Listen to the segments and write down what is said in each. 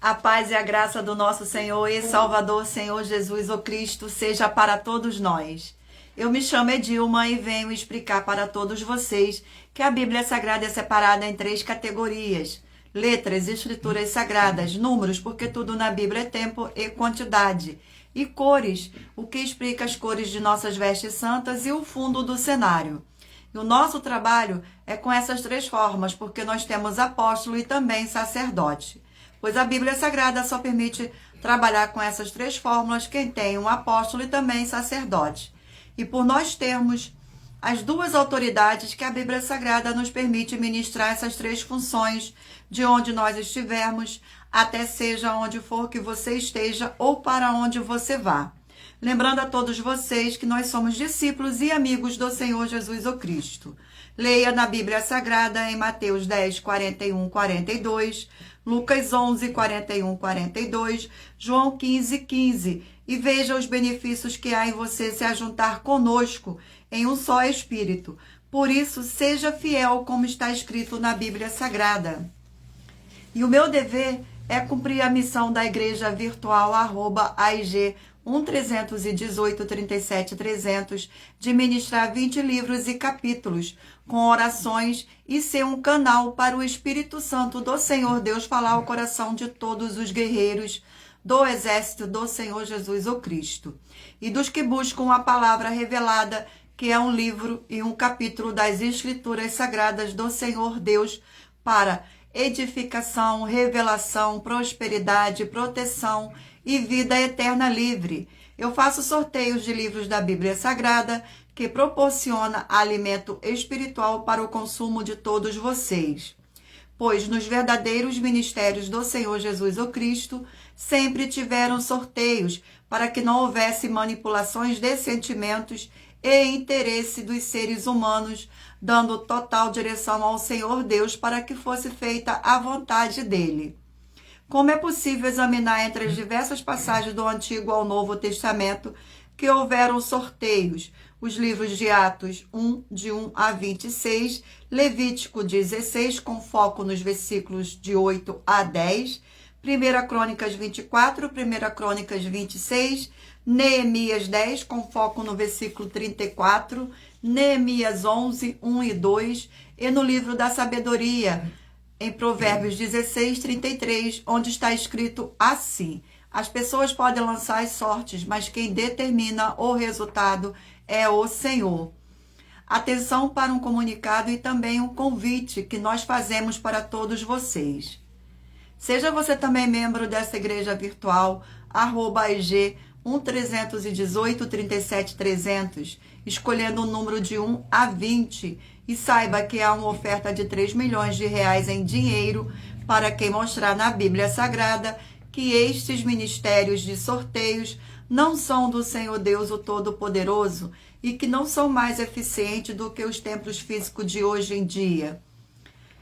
A paz e a graça do nosso Senhor e Salvador, Senhor Jesus, o Cristo, seja para todos nós. Eu me chamo Edilma e venho explicar para todos vocês que a Bíblia Sagrada é separada em 3 categorias: letras, escrituras sagradas, números, porque tudo na Bíblia é tempo e quantidade, e cores, o que explica as cores de nossas vestes santas e o fundo do cenário. E o nosso trabalho é com essas 3 formas, porque nós temos apóstolo e também sacerdote. Pois a Bíblia Sagrada só permite trabalhar com essas 3 fórmulas quem tem um apóstolo e também sacerdote. E por nós termos as 2 autoridades que a Bíblia Sagrada nos permite ministrar essas 3 funções de onde nós estivermos, até seja onde for que você esteja ou para onde você vá. Lembrando a todos vocês que nós somos discípulos e amigos do Senhor Jesus o Cristo. Leia na Bíblia Sagrada em Mateus 10, 41, 42, Lucas 11, 41, 42, João 15, 15, e veja os benefícios que há em você se ajuntar conosco em um só Espírito. Por isso, seja fiel como está escrito na Bíblia Sagrada. E o meu dever é cumprir a missão da Igreja Virtual @AIG 1318 37 300 de ministrar 20 livros e capítulos com orações e ser um canal para o Espírito Santo do Senhor Deus falar ao coração de todos os guerreiros do exército do Senhor Jesus o Cristo e dos que buscam a palavra revelada, que é um livro e um capítulo das Escrituras Sagradas do Senhor Deus para edificação, revelação, prosperidade, proteção e vida eterna livre. Eu faço sorteios de livros da Bíblia Sagrada que proporciona alimento espiritual para o consumo de todos vocês. Pois nos verdadeiros ministérios do Senhor Jesus o Cristo sempre tiveram sorteios para que não houvesse manipulações de sentimentos e interesse dos seres humanos, dando total direção ao Senhor Deus para que fosse feita a vontade dele. Como é possível examinar entre as diversas passagens do Antigo ao Novo Testamento que houveram sorteios? Os livros de Atos 1, de 1 a 26, Levítico 16, com foco nos versículos de 8 a 10, 1 Crônicas 24, 1 Crônicas 26, Neemias 10, com foco no versículo 34, Neemias 11, 1 e 2, e no livro da Sabedoria, em Provérbios 16, 33, onde está escrito assim: as pessoas podem lançar as sortes, mas quem determina o resultado é o Senhor. Atenção para um comunicado e também um convite que nós fazemos para todos vocês. Seja você também membro dessa igreja virtual, @IG 1318 37 300, escolhendo o número de 1 a 20, e saiba que há uma oferta de 3 milhões de reais em dinheiro para quem mostrar na Bíblia Sagrada que estes ministérios de sorteios não são do Senhor Deus o Todo-Poderoso e que não são mais eficientes do que os templos físicos de hoje em dia.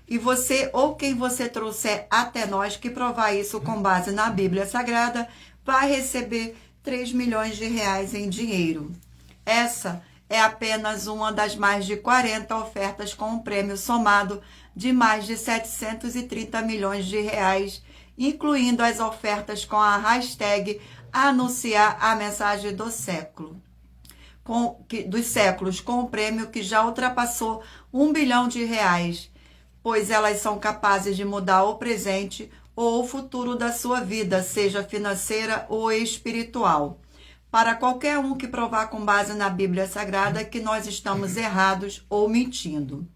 E você ou quem você trouxer até nós que provar isso com base na Bíblia Sagrada vai receber 3 milhões de reais em dinheiro. Essa é apenas uma das mais de 40 ofertas com um prêmio somado de mais de 730 milhões de reais, incluindo as ofertas com a hashtag anunciar a mensagem do século. Dos séculos, com um prêmio que já ultrapassou 1 bilhão de reais, pois elas são capazes de mudar o presente ou o futuro da sua vida, seja financeira ou espiritual. Para qualquer um que provar com base na Bíblia Sagrada que nós estamos errados ou mentindo.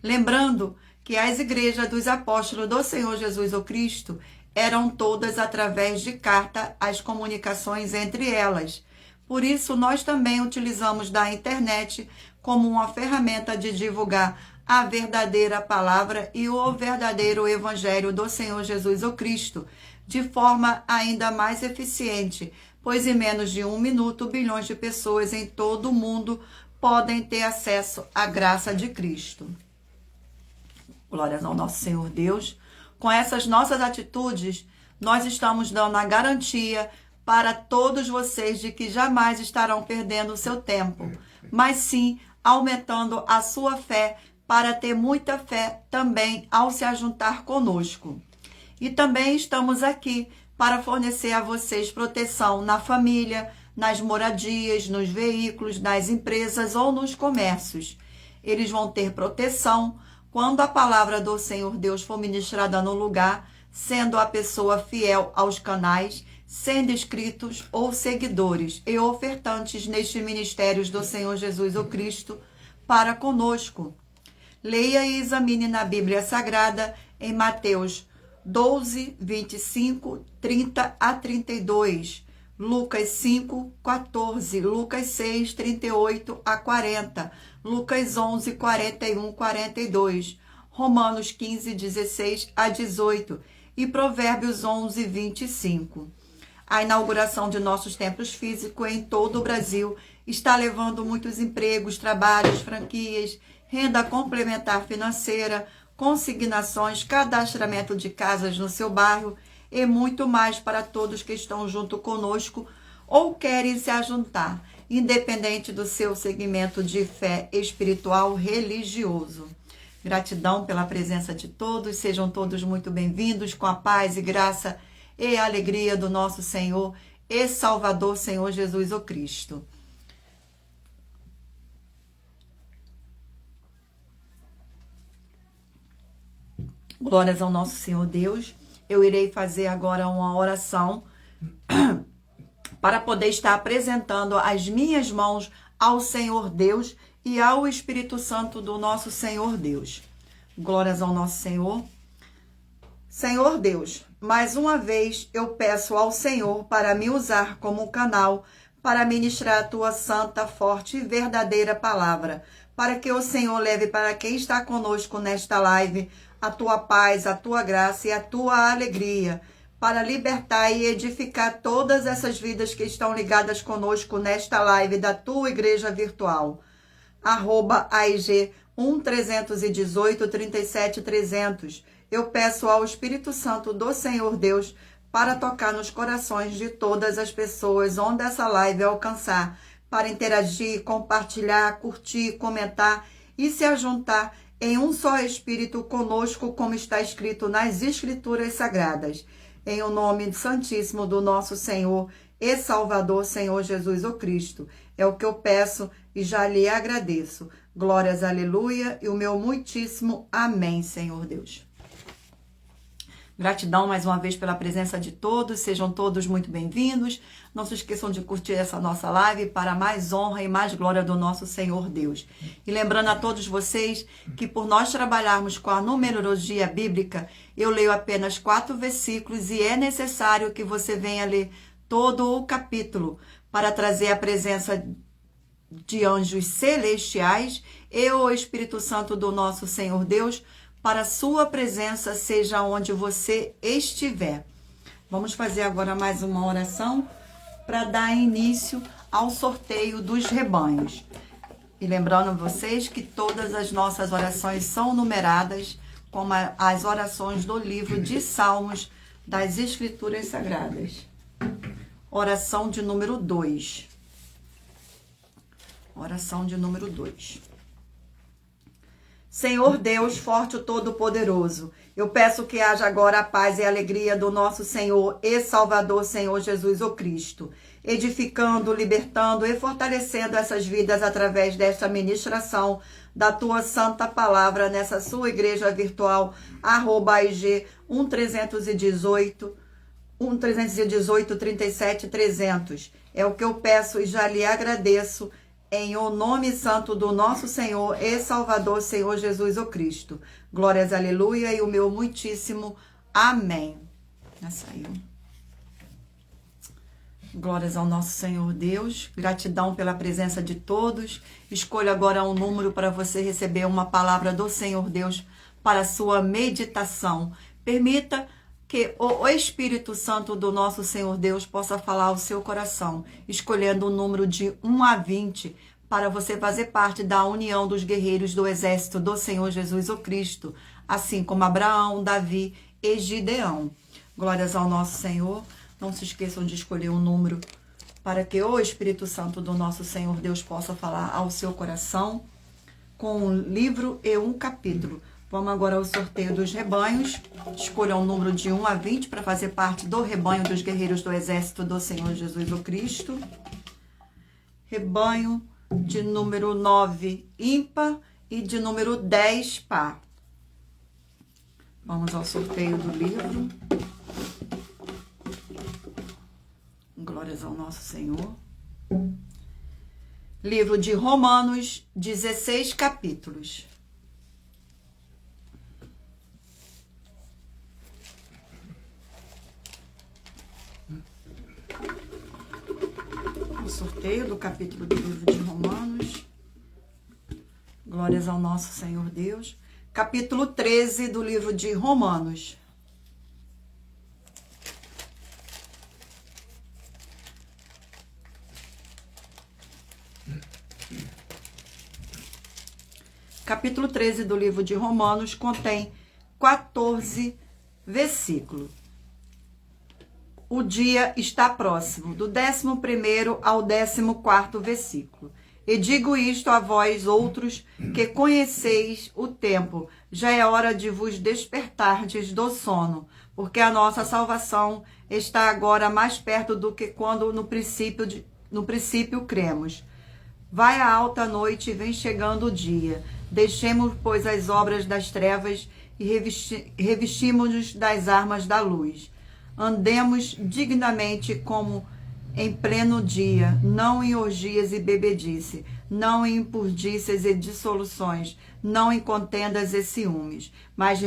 Lembrando que as igrejas dos apóstolos do Senhor Jesus o Cristo eram todas através de carta as comunicações entre elas. Por isso, nós também utilizamos da internet como uma ferramenta de divulgar a verdadeira palavra e o verdadeiro evangelho do Senhor Jesus o Cristo, de forma ainda mais eficiente, pois em menos de 1 minuto, bilhões de pessoas em todo o mundo podem ter acesso à graça de Cristo. Glórias ao nosso Senhor Deus. Com essas nossas atitudes, nós estamos dando a garantia para todos vocês de que jamais estarão perdendo o seu tempo, mas sim aumentando a sua fé para ter muita fé também ao se ajuntar conosco. E também estamos aqui para fornecer a vocês proteção na família, nas moradias, nos veículos, nas empresas ou nos comércios. Eles vão ter proteção quando a palavra do Senhor Deus for ministrada no lugar, sendo a pessoa fiel aos canais, sendo inscritos ou seguidores e ofertantes nestes ministérios do Senhor Jesus o Cristo para conosco. Leia e examine na Bíblia Sagrada em Mateus 12, 25, 30 a 32, Lucas 5, 14, Lucas 6, 38 a 40, Lucas 11, 41, 42, Romanos 15, 16 a 18 e Provérbios 11, 25. A inauguração de nossos templos físicos em todo o Brasil está levando muitos empregos, trabalhos, franquias, renda complementar financeira, consignações, cadastramento de casas no seu bairro e muito mais para todos que estão junto conosco ou querem se ajuntar, independente do seu segmento de fé espiritual religioso. Gratidão pela presença de todos, sejam todos muito bem-vindos com a paz e graça e a alegria do nosso Senhor e Salvador, Senhor Jesus o Cristo. Glórias ao nosso Senhor Deus. Eu irei fazer agora uma oração para poder estar apresentando as minhas mãos ao Senhor Deus e ao Espírito Santo do nosso Senhor Deus. Glórias ao nosso Senhor. Senhor Deus, mais uma vez eu peço ao Senhor para me usar como canal para ministrar a tua santa, forte e verdadeira palavra, para que o Senhor leve para quem está conosco nesta live a tua paz, a tua graça e a tua alegria, para libertar e edificar todas essas vidas que estão ligadas conosco nesta live da tua igreja virtual. @AIG 1318 37 300. Eu peço ao Espírito Santo do Senhor Deus para tocar nos corações de todas as pessoas onde essa live alcançar, para interagir, compartilhar, curtir, comentar e se ajuntar em um só Espírito conosco, como está escrito nas Escrituras Sagradas. Em o nome santíssimo do nosso Senhor e Salvador, Senhor Jesus o Cristo. É o que eu peço e já lhe agradeço. Glórias, aleluia, e o meu muitíssimo amém, Senhor Deus. Gratidão mais uma vez pela presença de todos, sejam todos muito bem-vindos. Não se esqueçam de curtir essa nossa live para mais honra e mais glória do nosso Senhor Deus. E lembrando a todos vocês que por nós trabalharmos com a numerologia bíblica, eu leio apenas 4 versículos e é necessário que você venha ler todo o capítulo para trazer a presença de anjos celestiais e o Espírito Santo do nosso Senhor Deus para a sua presença, seja onde você estiver. Vamos fazer agora mais uma oração para dar início ao sorteio dos rebanhos. E lembrando a vocês que todas as nossas orações são numeradas, como as orações do livro de Salmos das Escrituras Sagradas. Oração de número 2. Oração de número 2. Senhor Deus, forte e todo-poderoso, eu peço que haja agora a paz e a alegria do nosso Senhor e Salvador, Senhor Jesus o Cristo, edificando, libertando e fortalecendo essas vidas através desta ministração da tua santa palavra nessa sua igreja virtual, @AIG 1318 37 300. É o que eu peço e já lhe agradeço, em o nome santo do nosso Senhor e Salvador, Senhor Jesus o Cristo. Glórias, aleluia, e o meu muitíssimo amém. Já saiu. Glórias ao nosso Senhor Deus. Gratidão pela presença de todos. Escolha agora um número para você receber uma palavra do Senhor Deus para a sua meditação. Permita que o Espírito Santo do nosso Senhor Deus possa falar ao seu coração, escolhendo o número de 1 a 20, para você fazer parte da união dos guerreiros do exército do Senhor Jesus o Cristo, assim como Abraão, Davi e Gideão. Glórias ao nosso Senhor. Não se esqueçam de escolher um número para que o Espírito Santo do nosso Senhor Deus possa falar ao seu coração, com um livro e um capítulo. Vamos agora ao sorteio dos rebanhos. Escolha um número de 1 a 20 para fazer parte do rebanho dos guerreiros do exército do Senhor Jesus o Cristo. Rebanho de número 9, ímpar, e de número 10, par. Vamos ao sorteio do livro. Glórias ao nosso Senhor. Livro de Romanos, 16 capítulos. O sorteio do capítulo do livro de Romanos. Glórias ao nosso Senhor Deus. Capítulo 13 do livro de Romanos. Capítulo 13 do livro de Romanos contém 14 versículos. O dia está próximo, do 11º ao 14º versículo. E digo isto a vós outros, que conheceis o tempo, já é hora de vos despertardes do sono, porque a nossa salvação está agora mais perto do que quando no princípio cremos. Vai a alta noite e vem chegando o dia. Deixemos, pois, as obras das trevas e revestimos-nos das armas da luz. Andemos dignamente como em pleno dia, não em orgias e bebedice, não em impurdices e dissoluções, não em contendas e ciúmes, mas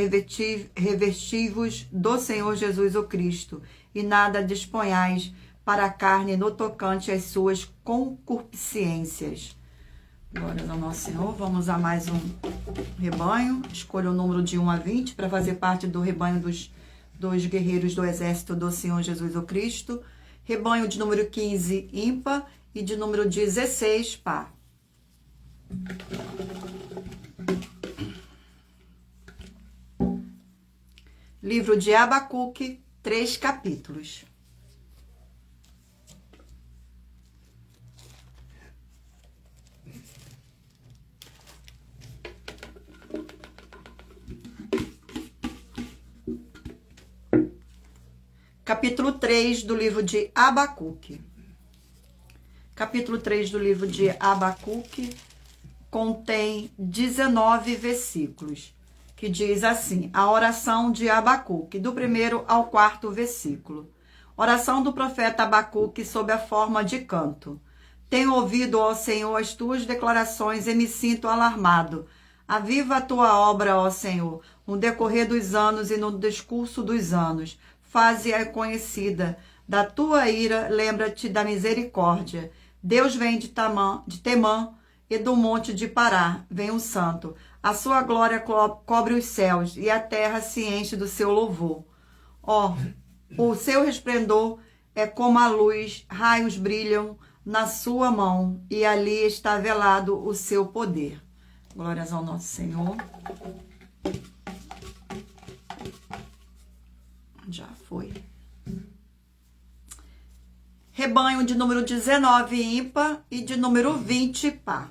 revesti-vos do Senhor Jesus o Cristo, e nada disponhais para a carne no tocante às suas concupiscências. Glórias ao nosso Senhor. Vamos a mais um rebanho. Escolha o número de 1 a 20 para fazer parte do rebanho dos guerreiros do exército do Senhor Jesus o Cristo. Rebanho de número 15, ímpar, e de número 16, par. Livro de Abacuque, 3 capítulos. Capítulo 3 do livro de Abacuque. Capítulo 3 do livro de Abacuque contém 19 versículos, que diz assim: a oração de Abacuque, do 1º ao 4º versículo. Oração do profeta Abacuque sob a forma de canto. Tenho ouvido, ó Senhor, as tuas declarações e me sinto alarmado. Aviva a tua obra, ó Senhor, no decorrer dos anos e no discurso dos anos. Faze-a conhecida. Da tua ira, lembra-te da misericórdia. Deus vem de Temã e do monte de Pará, vem o santo. A sua glória cobre os céus e a terra se enche do seu louvor. Ó, o seu resplendor é como a luz, raios brilham na sua mão e ali está velado o seu poder. Glórias ao nosso Senhor. Já foi. Rebanho de número 19, ímpar, e de número 20, par.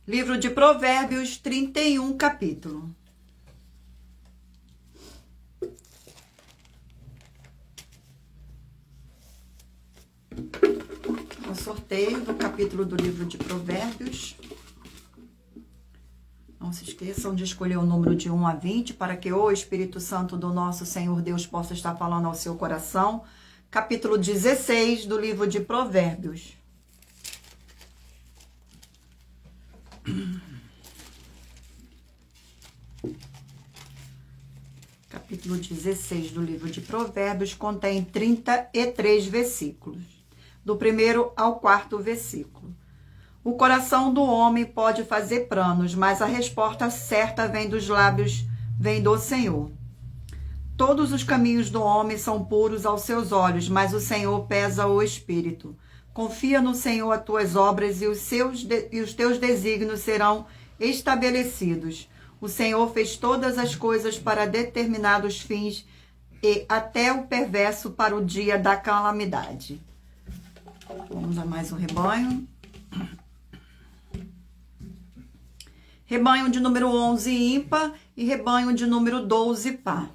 Livro de Provérbios, 31 capítulo. O sorteio do capítulo do livro de Provérbios. Não se esqueçam de escolher o número de 1 a 20 para que o Espírito Santo do nosso Senhor Deus possa estar falando ao seu coração. Capítulo 16 do livro de Provérbios. Capítulo 16 do livro de Provérbios contém 33 versículos, do 1º ao 4º versículo. O coração do homem pode fazer planos, mas a resposta certa vem dos lábios, vem do Senhor. Todos os caminhos do homem são puros aos seus olhos, mas o Senhor pesa o espírito. Confia no Senhor as tuas obras e os teus desígnios serão estabelecidos. O Senhor fez todas as coisas para determinados fins e até o perverso para o dia da calamidade. Vamos a mais um rebanho. Rebanho de número 11 ímpar e rebanho de número 12 par.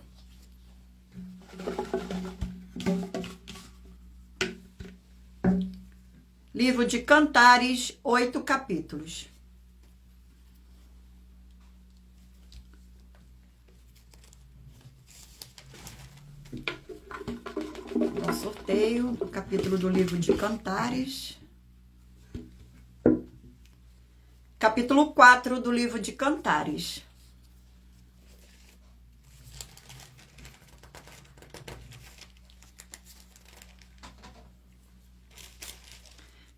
Livro de Cantares, 8 capítulos. O sorteio do capítulo do livro de Cantares. Capítulo 4 do livro de Cantares.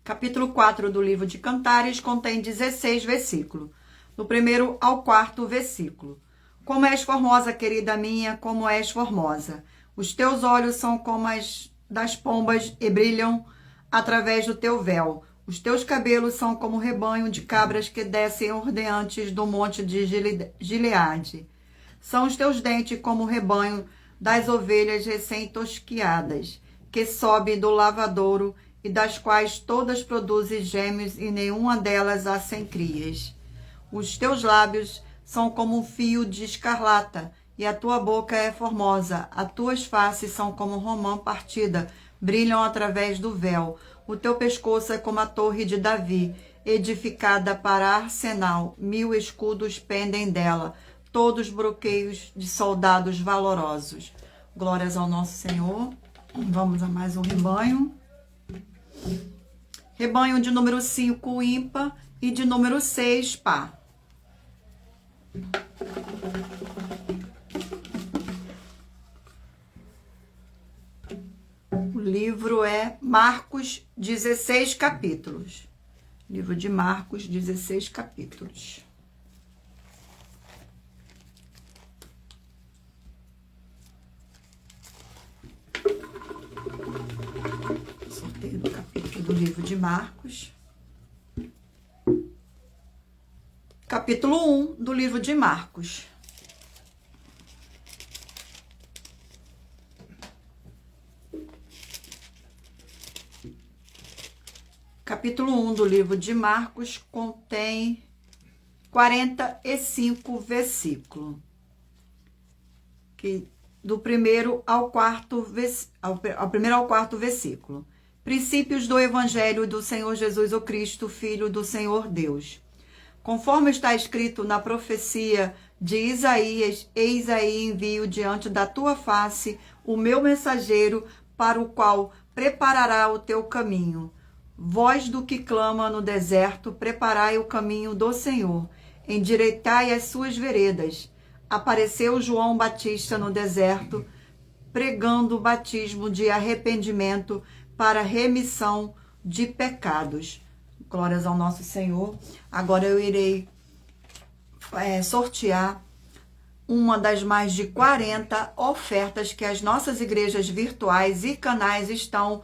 Capítulo 4 do livro de Cantares contém 16 versículos. Do 1º ao 4º versículo. Como és formosa, querida minha, como és formosa. Os teus olhos são como as das pombas e brilham através do teu véu. Os teus cabelos são como rebanho de cabras que descem ordeantes do monte de Gileade. São os teus dentes como o rebanho das ovelhas recém-tosquiadas, que sobe do lavadouro e das quais todas produzem gêmeos e nenhuma delas há sem crias. Os teus lábios são como um fio de escarlata, e a tua boca é formosa. As tuas faces são como romã partida, brilham através do véu. O teu pescoço é como a torre de Davi, edificada para arsenal. 1000 escudos pendem dela, todos broqueios de soldados valorosos. Glórias ao nosso Senhor. Vamos a mais um rebanho. Rebanho de número 5 ímpar e de número 6 par. O livro é Marcos, 16 capítulos. Livro de Marcos, 16 capítulos. Sorteio do capítulo do livro de Marcos. Capítulo 1 do livro de Marcos. Capítulo 1 do livro de Marcos contém 45 versículos. Do primeiro ao quarto versículo. Princípios do Evangelho do Senhor Jesus o Cristo, Filho do Senhor Deus. Conforme está escrito na profecia de Isaías, eis aí envio diante da tua face o meu mensageiro, para o qual preparará o teu caminho. Voz do que clama no deserto, preparai o caminho do Senhor, endireitai as suas veredas. Apareceu João Batista no deserto, pregando o batismo de arrependimento para remissão de pecados. Glórias ao nosso Senhor. Agora eu irei sortear uma das mais de 40 ofertas que as nossas igrejas virtuais e canais estão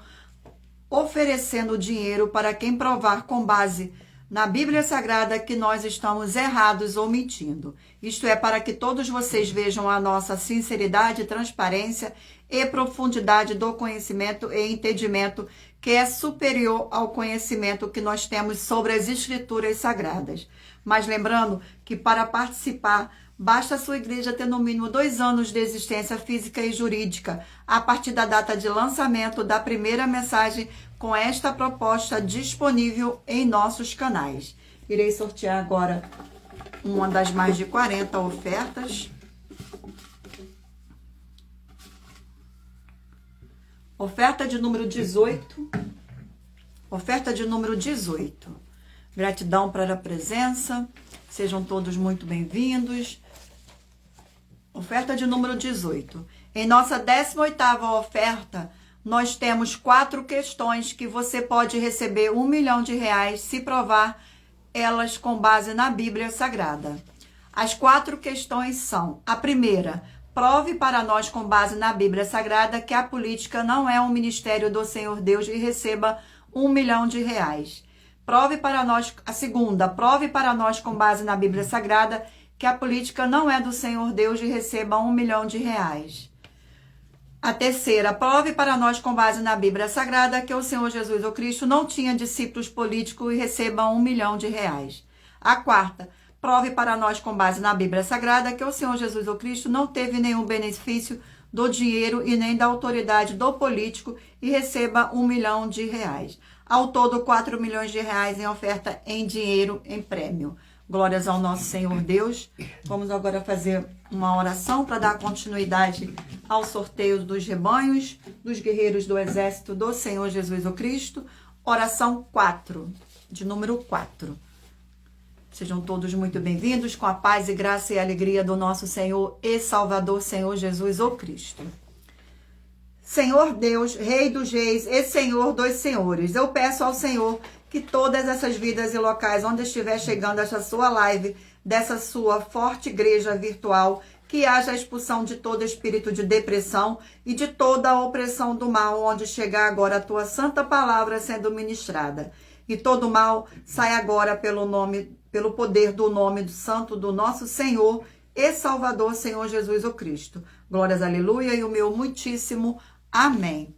oferecendo dinheiro para quem provar com base na Bíblia Sagrada que nós estamos errados ou mentindo. Isto é, para que todos vocês vejam a nossa sinceridade, transparência e profundidade do conhecimento e entendimento, que é superior ao conhecimento que nós temos sobre as Escrituras Sagradas. Mas lembrando que para participar, basta a sua igreja ter no mínimo 2 anos de existência física e jurídica, a partir da data de lançamento da primeira mensagem com esta proposta disponível em nossos canais. Irei sortear agora uma das mais de 40 ofertas. Oferta de número 18. Oferta de número 18. Gratidão para a presença. Sejam todos muito bem-vindos. Oferta de número 18. Em nossa 18ª oferta, nós temos 4 questões que você pode receber R$1 milhão se provar elas com base na Bíblia Sagrada. As 4 questões são: a primeira, prove para nós com base na Bíblia Sagrada que a política não é um ministério do Senhor Deus e receba R$1 milhão. Prove para nós, a segunda, prove para nós com base na Bíblia Sagrada que a política não é do Senhor Deus e receba R$1 milhão. A terceira, prove para nós com base na Bíblia Sagrada que o Senhor Jesus ou Cristo não tinha discípulos políticos e receba R$1 milhão. A quarta, prove para nós com base na Bíblia Sagrada que o Senhor Jesus ou Cristo não teve nenhum benefício do dinheiro e nem da autoridade do político e receba R$1 milhão. Ao todo, R$4 milhões em oferta em dinheiro, em prêmio. Glórias ao nosso Senhor Deus. Vamos agora fazer uma oração para dar continuidade ao sorteio dos rebanhos, dos guerreiros do exército do Senhor Jesus o Cristo. Oração 4, de número 4. Sejam todos muito bem-vindos, com a paz e graça e alegria do nosso Senhor e Salvador, Senhor Jesus o Cristo. Senhor Deus, Rei dos Reis e Senhor dos Senhores, eu peço ao Senhor que todas essas vidas e locais onde estiver chegando essa sua live, dessa sua forte igreja virtual, que haja a expulsão de todo espírito de depressão e de toda a opressão do mal, onde chegar agora a tua santa palavra sendo ministrada. E todo mal sai agora pelo poder do nome do santo do nosso Senhor e Salvador, Senhor Jesus o Cristo. Glórias, aleluia, e o meu muitíssimo amém.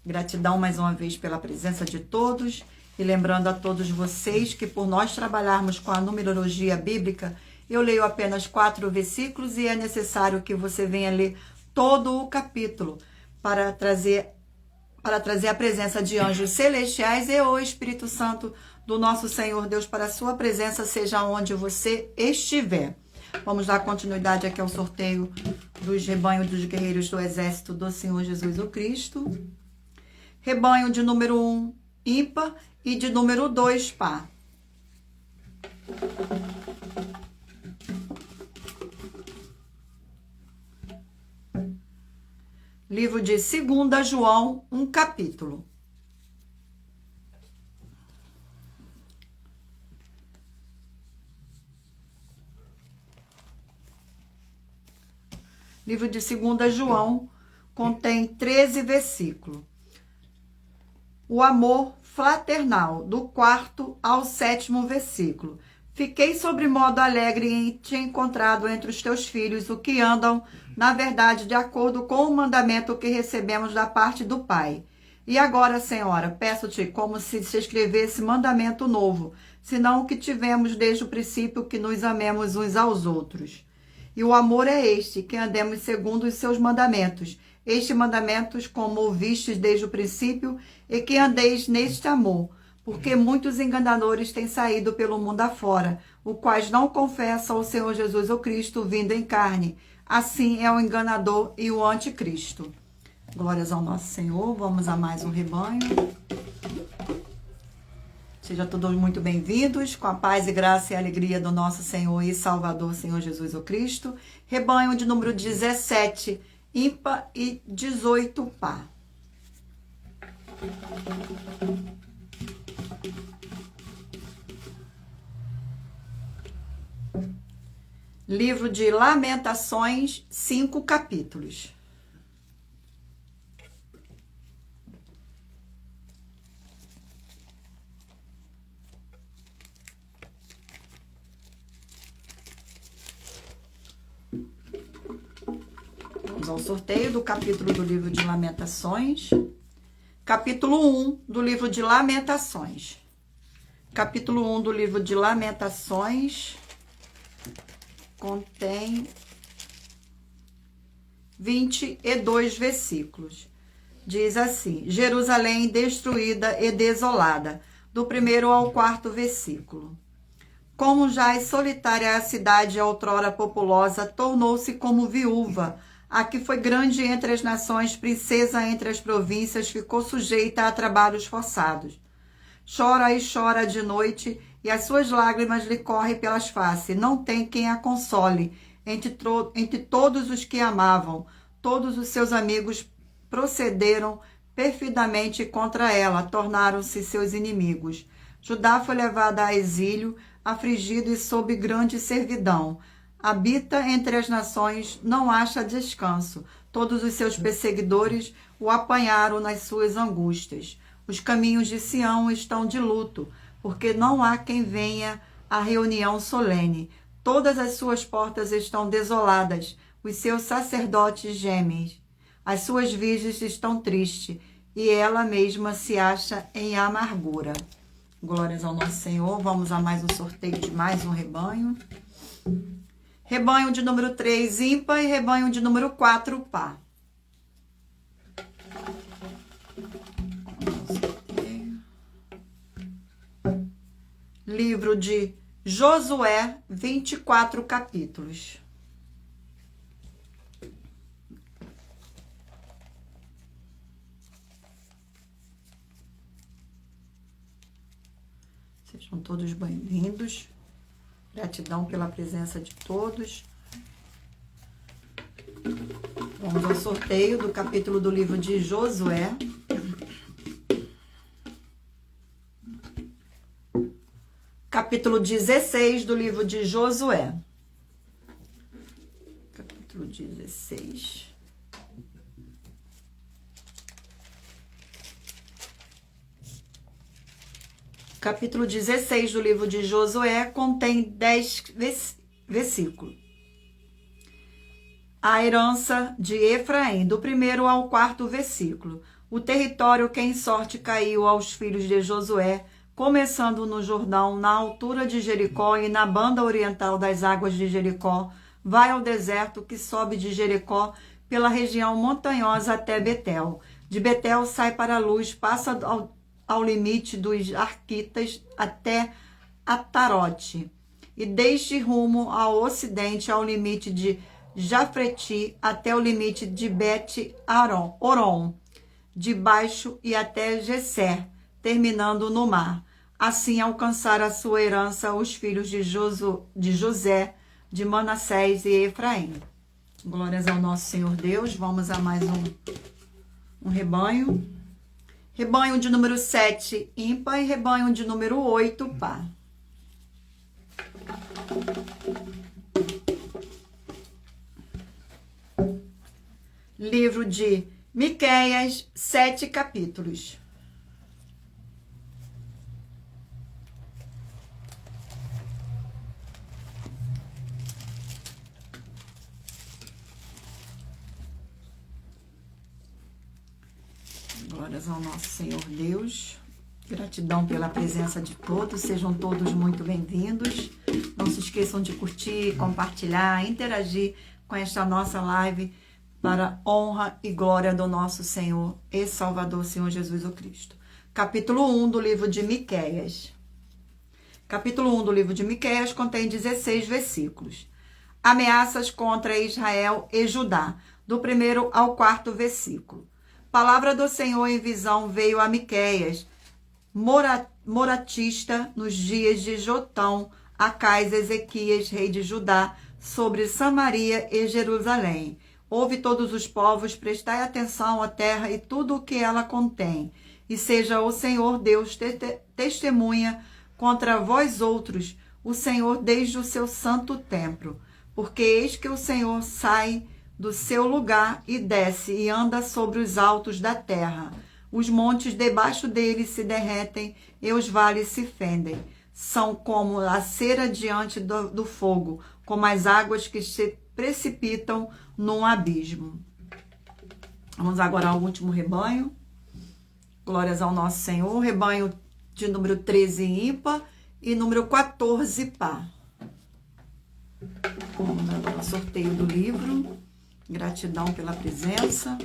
Gratidão mais uma vez pela presença de todos. E lembrando a todos vocês que por nós trabalharmos com a numerologia bíblica, eu leio apenas 4 versículos e é necessário que você venha ler todo o capítulo para trazer a presença de anjos celestiais e o Espírito Santo do nosso Senhor Deus para a sua presença, seja onde você estiver. Vamos dar continuidade aqui ao sorteio dos rebanhos dos guerreiros do exército do Senhor Jesus o Cristo. Rebanho de número 1, ímpar, e de número 2, par. Livro de 2 João, um capítulo. Livro de 2 João contém 13 versículos. O amor fraternal, do 4º ao 7º versículo. Fiquei sobremodo alegre em te encontrado entre os teus filhos, o que andam, na verdade, de acordo com o mandamento que recebemos da parte do Pai. E agora, Senhora, peço-te como se escrevesse mandamento novo, senão o que tivemos desde o princípio, que nos amemos uns aos outros. E o amor é este, que andemos segundo os seus mandamentos. Estes mandamentos, como ouvistes desde o princípio, e que andeis neste amor, porque muitos enganadores têm saído pelo mundo afora, os quais não confessam o Senhor Jesus o Cristo vindo em carne. Assim é o enganador e o anticristo. Glórias ao nosso Senhor. Vamos a mais um rebanho. Sejam todos muito bem-vindos, com a paz e graça e alegria do nosso Senhor e Salvador, Senhor Jesus o Cristo. Rebanho de número 17, ímpar, e 18, par. Livro de Lamentações, 5 capítulos. Vamos ao sorteio do capítulo do livro de Lamentações. Capítulo 1 do livro de Lamentações. Capítulo 1 do livro de Lamentações contém 22 versículos. Diz assim: Jerusalém destruída e desolada, do 1º ao 4º versículo. Como jaz solitária a cidade outrora populosa, tornou-se como viúva. A que foi grande entre as nações, princesa entre as províncias, ficou sujeita a trabalhos forçados. Chora e chora de noite, e as suas lágrimas lhe correm pelas faces. Não tem quem a console. Entre todos os que amavam, todos os seus amigos procederam perfidamente contra ela, tornaram-se seus inimigos. Judá foi levada a exílio, afligido e sob grande servidão. Habita entre as nações, não acha descanso. Todos os seus perseguidores o apanharam nas suas angústias. Os caminhos de Sião estão de luto, porque não há quem venha à reunião solene. Todas as suas portas estão desoladas, os seus sacerdotes gemem. As suas virgens estão tristes e ela mesma se acha em amargura. Glórias ao nosso Senhor. Vamos a mais um sorteio de mais um rebanho. Rebanho de número 3, ímpar, e rebanho de número 4, par. Livro de Josué, 24 capítulos. Sejam todos bem-vindos. Gratidão pela presença de todos. Vamos ao sorteio do capítulo do livro de Josué. Capítulo 16 do livro de Josué. Capítulo 16. Capítulo 16 do livro de Josué contém 10 versículos. A herança de Efraim, do 1º ao 4º versículo. O território que em sorte caiu aos filhos de Josué, começando no Jordão, na altura de Jericó e na banda oriental das águas de Jericó, vai ao deserto que sobe de Jericó pela região montanhosa até Betel. De Betel sai para a luz, passa ao limite dos Arquitas até Atarote, e desde rumo ao ocidente ao limite de Jafreti até o limite de Bet-Oron, de baixo e até Gesser, terminando no mar. Assim alcançaram a sua herança os filhos de José, de Manassés e Efraim. Glórias ao nosso Senhor Deus. Vamos a mais um rebanho. Rebanho de número 7, ímpar, e rebanho de número 8, par. Livro de Miqueias, 7 capítulos. Glórias ao nosso Senhor Deus. Gratidão pela presença de todos. Sejam todos muito bem-vindos. Não se esqueçam de curtir, compartilhar, interagir com esta nossa live para honra e glória do nosso Senhor e Salvador, Senhor Jesus o Cristo. Capítulo 1 do livro de Miqueias. Capítulo 1 do livro de Miqueias contém 16 versículos. Ameaças contra Israel e Judá, do 1º ao 4º versículo. Palavra do Senhor em visão veio a Miqueias, moratista, nos dias de Jotão, Acais, Ezequias, rei de Judá, sobre Samaria e Jerusalém. Ouve todos os povos, prestai atenção à terra e tudo o que ela contém, e seja o Senhor Deus testemunha contra vós outros, o Senhor desde o seu santo templo, porque eis que o Senhor sai do seu lugar e desce e anda sobre os altos da terra. Os montes debaixo dele se derretem e os vales se fendem. São como a cera diante do fogo, como as águas que se precipitam num abismo. Vamos agora ao último rebanho. Glórias ao nosso Senhor. Rebanho de número 13, ímpar, e número 14, par. Vamos agora ao sorteio do livro. Gratidão pela presença.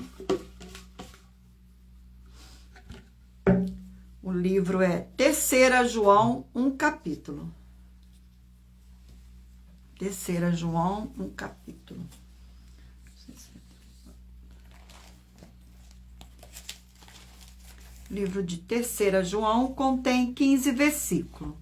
O livro é 3 João, 1 capítulo. 3 João, 1 capítulo. Livro de 3 João contém 15 versículos.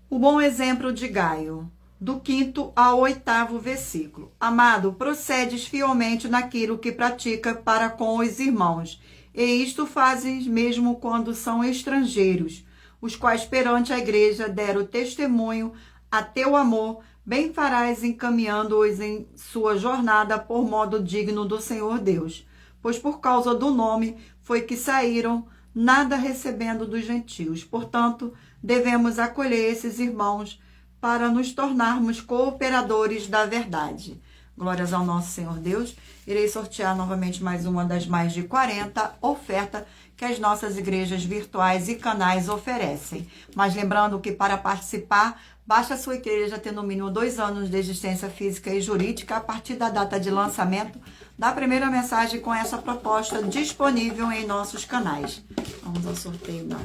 O bom exemplo de Gaio. Do 5º ao 8º versículo. Amado, procedes fielmente naquilo que pratica para com os irmãos, e isto fazes mesmo quando são estrangeiros, os quais perante a igreja deram testemunho a teu amor, bem farás encaminhando-os em sua jornada por modo digno do Senhor Deus. Pois por causa do nome foi que saíram, nada recebendo dos gentios. Portanto, devemos acolher esses irmãos para nos tornarmos cooperadores da verdade. Glórias ao nosso Senhor Deus. Irei sortear novamente mais uma das mais de 40 ofertas que as nossas igrejas virtuais e canais oferecem. Mas lembrando que para participar, basta a sua igreja ter no mínimo 2 anos de existência física e jurídica a partir da data de lançamento da primeira mensagem com essa proposta disponível em nossos canais. Vamos ao sorteio da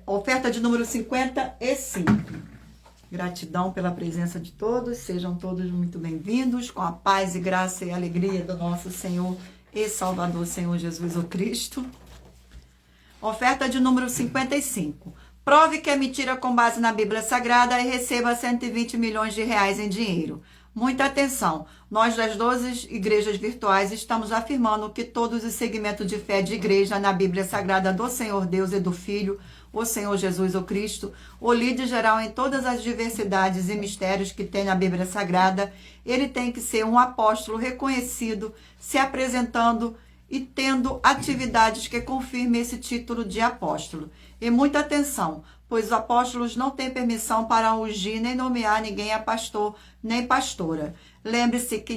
oferta de número 55. Gratidão pela presença de todos, sejam todos muito bem-vindos, com a paz e graça e alegria do nosso Senhor e Salvador, Senhor Jesus o Cristo. Oferta de número 55. Prove que é mentira com base na Bíblia Sagrada e receba 120 milhões de reais em dinheiro. Muita atenção, nós das 12 igrejas virtuais estamos afirmando que todos os segmentos de fé de igreja na Bíblia Sagrada do Senhor Deus e do Filho, o Senhor Jesus o Cristo, o líder geral em todas as diversidades e mistérios que tem na Bíblia Sagrada, ele tem que ser um apóstolo reconhecido, se apresentando e tendo atividades que confirmem esse título de apóstolo. E muita atenção, pois os apóstolos não têm permissão para ungir nem nomear ninguém a pastor nem pastora. Lembre-se que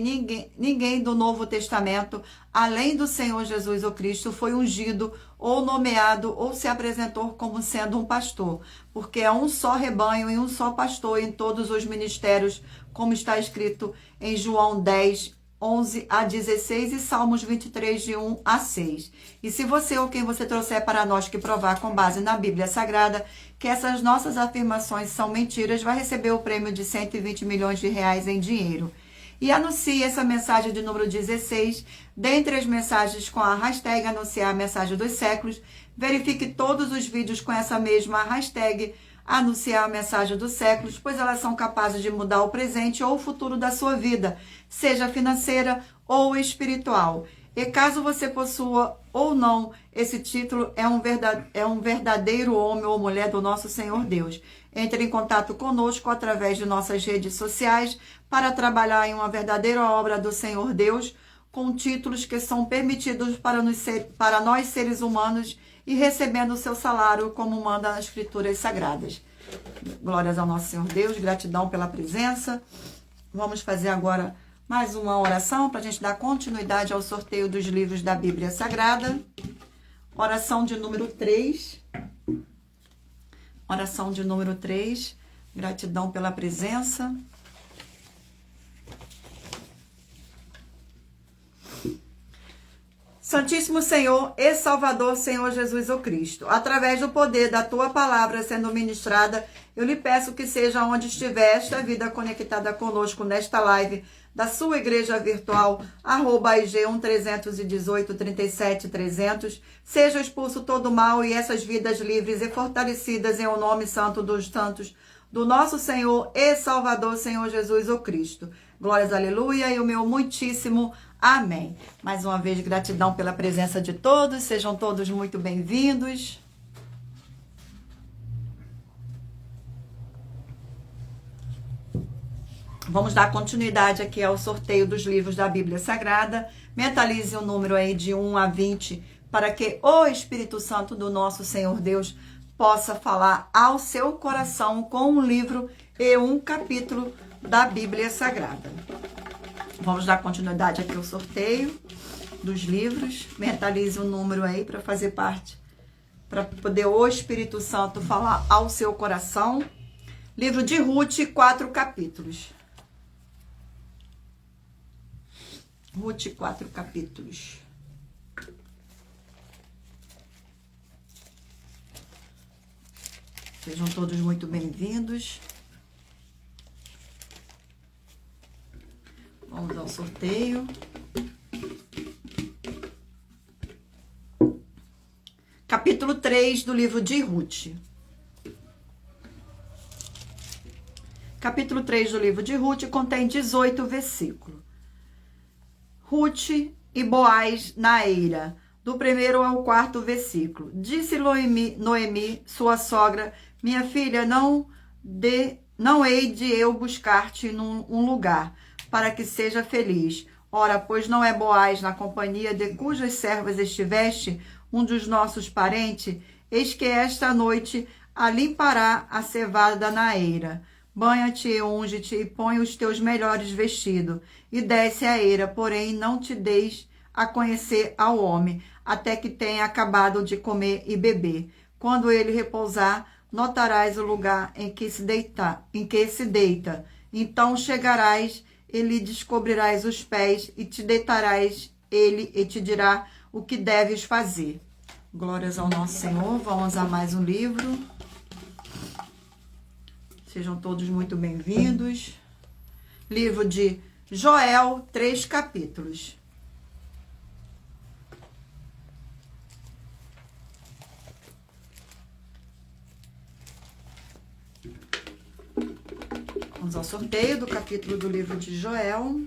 ninguém do Novo Testamento, além do Senhor Jesus o Cristo, foi ungido ou nomeado ou se apresentou como sendo um pastor, porque é um só rebanho e um só pastor em todos os ministérios, como está escrito em João 10, 11 a 16 e Salmos 23, de 1 a 6. E se você ou quem você trouxer para nós que provar com base na Bíblia Sagrada que essas nossas afirmações são mentiras, vai receber o prêmio de 120 milhões de reais em dinheiro. E anuncie essa mensagem de número 16, dentre as mensagens com a hashtag anunciar a mensagem dos séculos. Verifique todos os vídeos com essa mesma hashtag anunciar a mensagem dos séculos, pois elas são capazes de mudar o presente ou o futuro da sua vida, seja financeira ou espiritual. E caso você possua ou não esse título, é um verdadeiro homem ou mulher do nosso Senhor Deus. Entre em contato conosco através de nossas redes sociais para trabalhar em uma verdadeira obra do Senhor Deus, com títulos que são permitidos para nós seres humanos e recebendo o seu salário como manda nas Escrituras Sagradas. Glórias ao nosso Senhor Deus, gratidão pela presença. Vamos fazer agora mais uma oração para a gente dar continuidade ao sorteio dos livros da Bíblia Sagrada. Oração de número 3. Oração de número 3. Gratidão pela presença. Santíssimo Senhor e Salvador, Senhor Jesus o Cristo, através do poder da Tua palavra sendo ministrada, eu lhe peço que seja onde estiver esta vida conectada conosco nesta live da sua igreja virtual, @IG131837300, seja expulso todo mal e essas vidas livres e fortalecidas em o nome santo dos santos do nosso Senhor e Salvador, Senhor Jesus o Cristo. Glórias, aleluia, e o meu muitíssimo amém. Mais uma vez, gratidão pela presença de todos, sejam todos muito bem-vindos. Vamos dar continuidade aqui ao sorteio dos livros da Bíblia Sagrada. Mentalize o número aí de 1 a 20, para que o Espírito Santo do nosso Senhor Deus possa falar ao seu coração com um livro e um capítulo da Bíblia Sagrada. Vamos dar continuidade aqui ao sorteio dos livros. Mentalize o número aí para fazer parte, para poder o Espírito Santo falar ao seu coração. Livro de Ruth, 4 capítulos. Ruth, 4 capítulos. Sejam todos muito bem-vindos. Vamos ao sorteio. Capítulo 3 do livro de Ruth. Capítulo 3 do livro de Ruth contém 18 versículos. Ruth e Boaz na eira, do 1º ao 4º versículo. Disse Noemi, sua sogra, minha filha, não hei de eu buscar-te num lugar, para que seja feliz. Ora, pois não é Boaz na companhia de cujas servas estiveste, um dos nossos parentes? Eis que esta noite a limpará a cevada na eira. Banha-te e unge-te e põe os teus melhores vestidos e desce a eira, porém não te deis a conhecer ao homem, até que tenha acabado de comer e beber. Quando ele repousar, notarás o lugar em que se deita. Então chegarás e lhe descobrirás os pés e te deitarás ele e te dirá o que deves fazer. Glórias ao nosso Senhor. Vamos a mais um livro. Sejam todos muito bem-vindos. Livro de Joel, 3 capítulos. Vamos ao sorteio do capítulo do livro de Joel.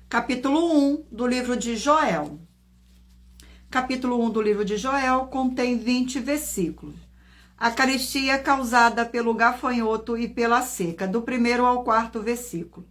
Capítulo 1 do livro de Joel. Capítulo 1 do livro de Joel contém 20 versículos. A carestia causada pelo gafanhoto e pela seca, do 1º ao 4º versículo.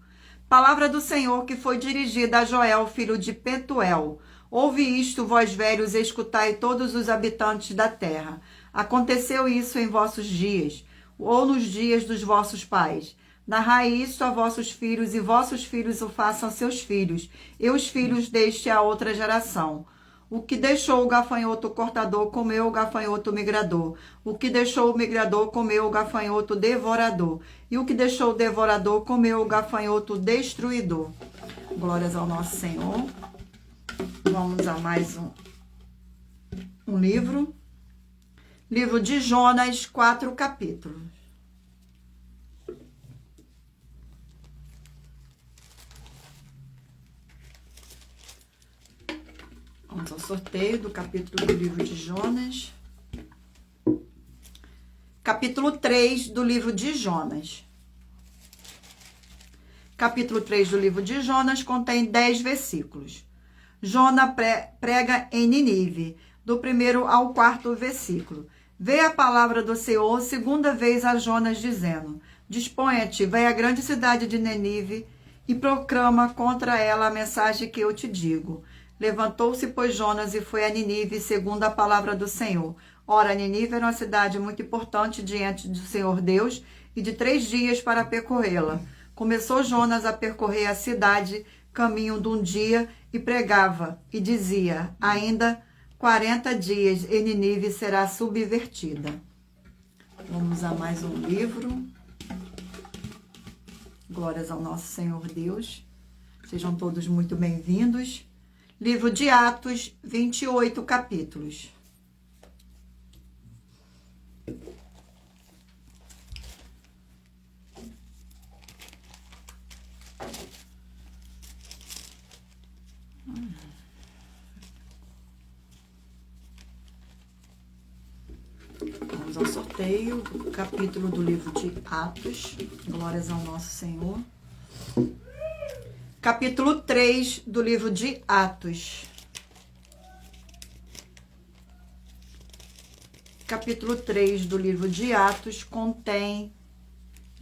Palavra do Senhor que foi dirigida a Joel, filho de Petuel. Ouve isto, vós velhos, escutai todos os habitantes da terra. Aconteceu isso em vossos dias, ou nos dias dos vossos pais. Narrai isto a vossos filhos, e vossos filhos o façam a seus filhos, e os filhos deste a outra geração. O que deixou o gafanhoto cortador, comeu o gafanhoto migrador. O que deixou o migrador, comeu o gafanhoto devorador. E o que deixou o devorador, comeu o gafanhoto destruidor. Glórias ao nosso Senhor. Vamos a mais um livro. Livro de Jonas, 4 capítulos. Vamos ao sorteio do capítulo do livro de Jonas. Capítulo 3 do livro de Jonas. Capítulo 3 do livro de Jonas contém 10 versículos. Jonas prega em Nínive, do 1º ao 4º versículo. Veio a palavra do Senhor segunda vez a Jonas, dizendo: Disponha-te, vai à grande cidade de Nínive e proclama contra ela a mensagem que eu te digo. Levantou-se, pois, Jonas e foi a Nínive, segundo a palavra do Senhor. Ora, Nínive era uma cidade muito importante diante do Senhor Deus, e de 3 dias para percorrê-la. Começou Jonas a percorrer a cidade, caminho de um dia, e pregava, e dizia: ainda 40 dias e Nínive será subvertida. Vamos a mais um livro. Glórias ao nosso Senhor Deus. Sejam todos muito bem-vindos. Livro de Atos, 28 capítulos. Vamos ao sorteio do capítulo do livro de Atos. Glórias ao nosso Senhor. Capítulo 3 do livro de Atos. Capítulo 3 do livro de Atos contém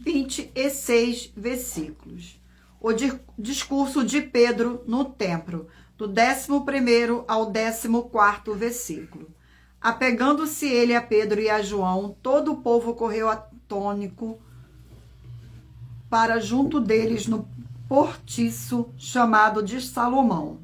26 versículos. O discurso de Pedro no templo, do 11º ao 14º versículo. Apegando-se ele a Pedro e a João, todo o povo correu atônito para junto deles no portiço chamado de Salomão.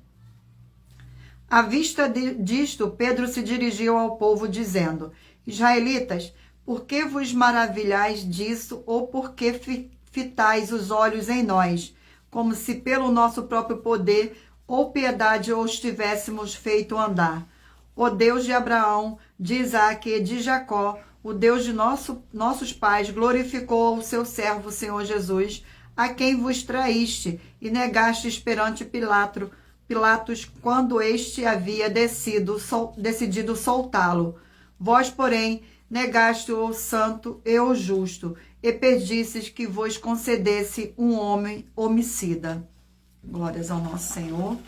À vista disto, Pedro se dirigiu ao povo, dizendo: Israelitas, por que vos maravilhais disso, ou por que fitais os olhos em nós, como se pelo nosso próprio poder ou piedade os tivéssemos feito andar? O Deus de Abraão, de Isaque e de Jacó, o Deus de nossos pais, glorificou o seu servo, Senhor Jesus, a quem vos traíste e negastes perante Pilatos, quando este havia decidido soltá-lo. Vós, porém, negaste o santo e o justo, e pedistes que vos concedesse um homem homicida. Glórias ao nosso Senhor.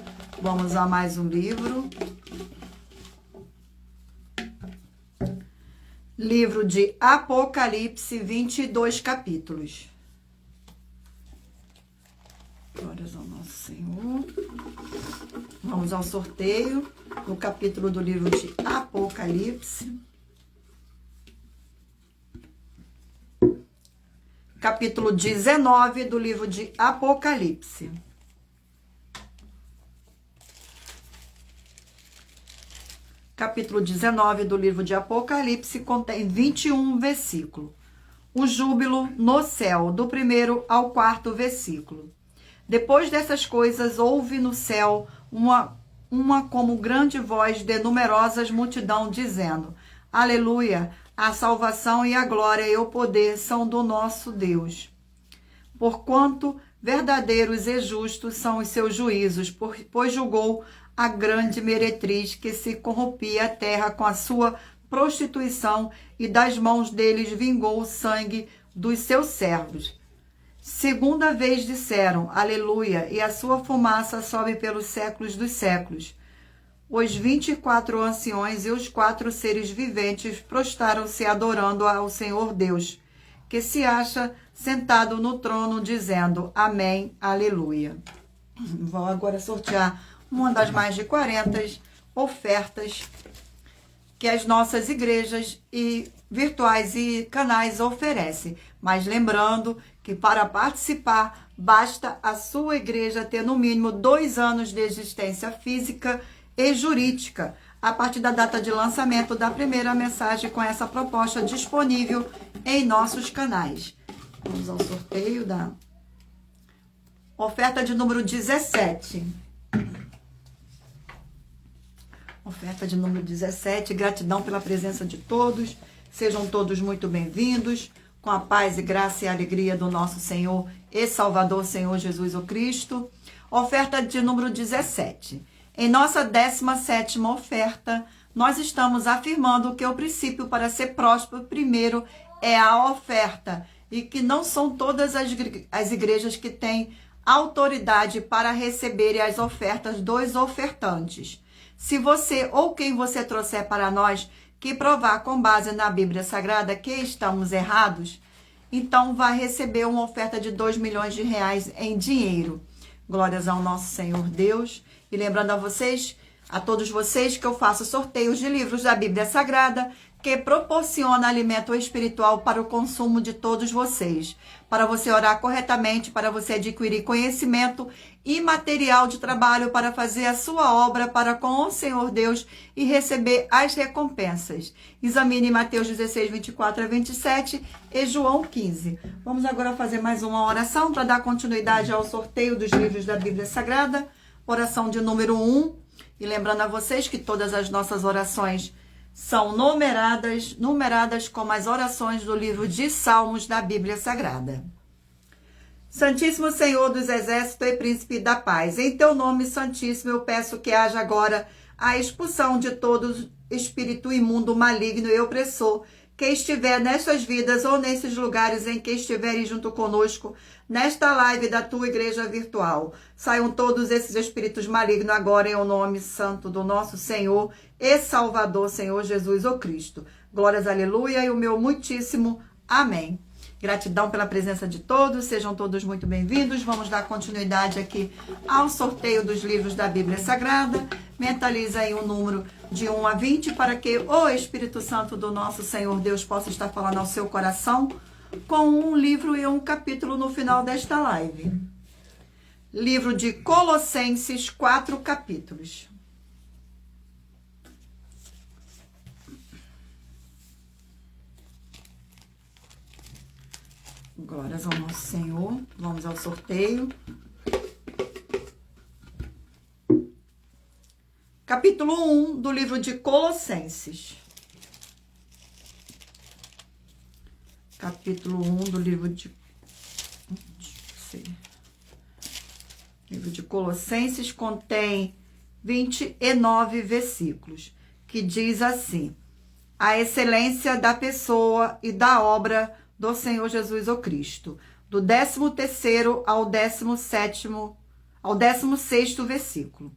Vamos a mais um livro. Livro de Apocalipse, 22 capítulos. Glórias ao nosso Senhor. Vamos ao sorteio do capítulo do livro de Apocalipse. capítulo 19 do livro de Apocalipse. Capítulo 19 do livro de Apocalipse contém 21 versículos. O júbilo no céu, do 1º ao 4º versículo. Depois dessas coisas, houve no céu uma como grande voz de numerosas multidão, dizendo: Aleluia! A salvação e a glória e o poder são do nosso Deus. Porquanto verdadeiros e justos são os seus juízos, pois julgou a grande meretriz que se corrompia a terra com a sua prostituição, e das mãos deles vingou o sangue dos seus servos. Segunda vez disseram, Aleluia, e a sua fumaça sobe pelos séculos dos séculos. Os 24 anciões e os 4 seres viventes prostraram-se adorando ao Senhor Deus, que se acha sentado no trono, dizendo, Amém, Aleluia. Vou agora sortear uma das mais de 40 ofertas que as nossas igrejas e virtuais e canais oferecem. Mas lembrando que para participar, basta a sua igreja ter no mínimo 2 anos de existência física e jurídica, a partir da data de lançamento da primeira mensagem com essa proposta disponível em nossos canais. Vamos ao sorteio da oferta de número 17. Oferta de número 17, gratidão pela presença de todos, sejam todos muito bem-vindos, com a paz e graça e alegria do nosso Senhor e Salvador, Senhor Jesus o Cristo. Oferta de número 17. Em nossa 17ª oferta, nós estamos afirmando que o princípio para ser próspero primeiro é a oferta, e que não são todas as igrejas que têm autoridade para receberem as ofertas dos ofertantes. Se você ou quem você trouxer para nós que provar com base na Bíblia Sagrada que estamos errados, então vai receber uma oferta de 2 milhões de reais em dinheiro. Glórias ao nosso Senhor Deus. E lembrando a todos vocês, que eu faço sorteios de livros da Bíblia Sagrada, que proporciona alimento espiritual para o consumo de todos vocês, para você orar corretamente, para você adquirir conhecimento e material de trabalho para fazer a sua obra para com o Senhor Deus e receber as recompensas. Examine Mateus 16, 24 a 27 e João 15. Vamos agora fazer mais uma oração para dar continuidade ao sorteio dos livros da Bíblia Sagrada. Oração de número 1. E lembrando a vocês que todas as nossas orações são numeradas como as orações do livro de Salmos da Bíblia Sagrada. Santíssimo Senhor dos Exércitos e Príncipe da Paz, em teu nome santíssimo eu peço que haja agora a expulsão de todo espírito imundo, maligno e opressor que estiver nestas vidas ou nesses lugares em que estiverem junto conosco, nesta live da tua igreja virtual. Saiam todos esses espíritos malignos agora em o nome santo do nosso Senhor e Salvador, Senhor Jesus o Cristo. Glórias, aleluia, e o meu muitíssimo amém. Gratidão pela presença de todos, sejam todos muito bem-vindos. Vamos dar continuidade aqui ao sorteio dos livros da Bíblia Sagrada. Mentaliza aí o número de 1 a 20 para que o Espírito Santo do nosso Senhor Deus possa estar falando ao seu coração com um livro e um capítulo no final desta live. Livro de Colossenses, 4 capítulos. Glórias ao nosso Senhor. Vamos ao sorteio. Capítulo 1 do livro de Colossenses. Capítulo 1 do livro de Colossenses contém 29 versículos, que diz assim: a excelência da pessoa e da obra do Senhor Jesus o Cristo, do 13º ao 16º versículo.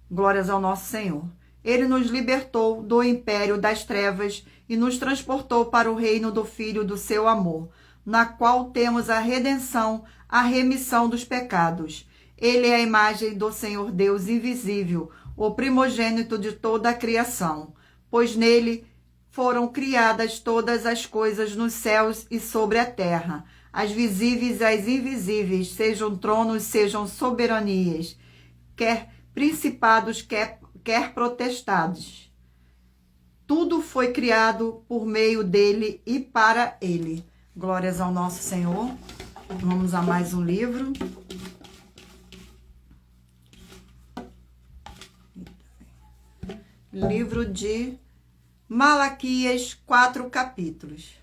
Glórias ao nosso Senhor. Ele nos libertou do império das trevas e nos transportou para o reino do Filho do seu amor, na qual temos a redenção, a remissão dos pecados. Ele é a imagem do Senhor Deus invisível, o primogênito de toda a criação, pois nele foram criadas todas as coisas nos céus e sobre a terra, as visíveis e as invisíveis, sejam tronos, sejam soberanias, quer principados, quer potestades. Tudo foi criado por meio dele e para ele. Glórias ao nosso Senhor. Vamos a mais um livro. Livro de Malaquias, 4 capítulos.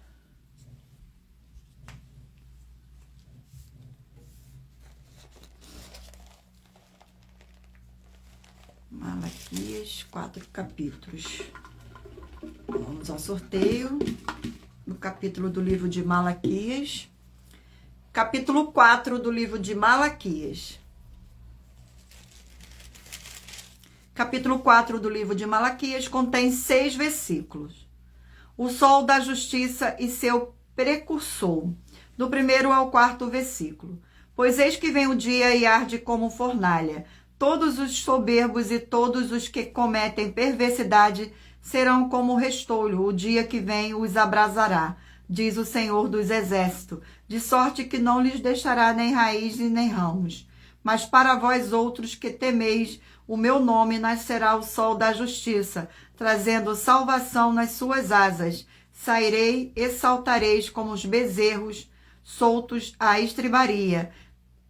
Malaquias, 4 capítulos. Vamos ao sorteio do capítulo do livro de Malaquias. Capítulo 4 do livro de Malaquias. Capítulo 4 do livro de Malaquias contém 6 versículos. O sol da justiça e seu precursor, do 1º ao 4º versículo. Pois eis que vem o dia e arde como fornalha. Todos os soberbos e todos os que cometem perversidade serão como restolho. O dia que vem os abrasará, diz o Senhor dos Exércitos, de sorte que não lhes deixará nem raiz e nem ramos. Mas para vós outros que temeis o meu nome, nascerá o sol da justiça, trazendo salvação nas suas asas. Sairei e saltareis como os bezerros soltos à estribaria.